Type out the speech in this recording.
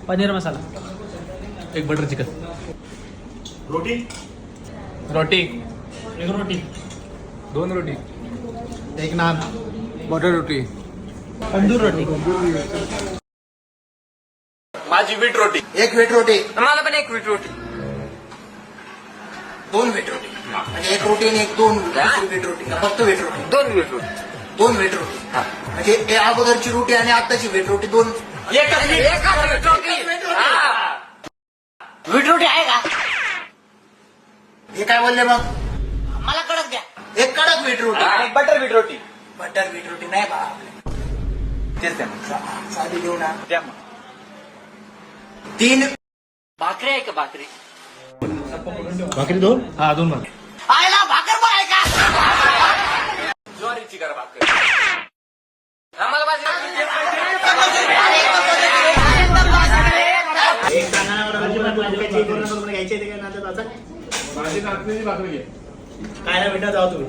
पनीर मसाला, एक butter chicken, रोटी, रोटी, एक रोटी, 2 रोटी, एक नान, बटर रोटी, तंदूर रोटी, माझी बीट रोटी, एक व्हीट रोटी, मला पण एक बीट रोटी, 2 व्हीट रोटी, म्हणजे एक रोटी आणि 2 व्हीट रोटी का फक्त व्हीट रोटी? 2 बीट रोटी, 2 व्हीट रोटी, म्हणजे हे अगोदरची रोटी आणि आताची व्हीट रोटी 2. एक बीट रोटी. व्हीट रोटी आहे का? हे काय बोलले मग? मला कडक द्या. एक कडक व्हीट रोटी, एक बटर बीट रोटी, बटर व्हीट रोटी नाही बा. तेच द्या मग. साधी देऊ ना. द्या मग. 3 भाकरी आहे का भाकरी? भाकरी 2. हा 2 भाकर. आयला भाकर पण आहे का? ज्वारीची करा भाकर. आम्हाला भाजी भाजी नाचण्याची भाकरी घे. काय ना भेटा जाऊ तुम्ही.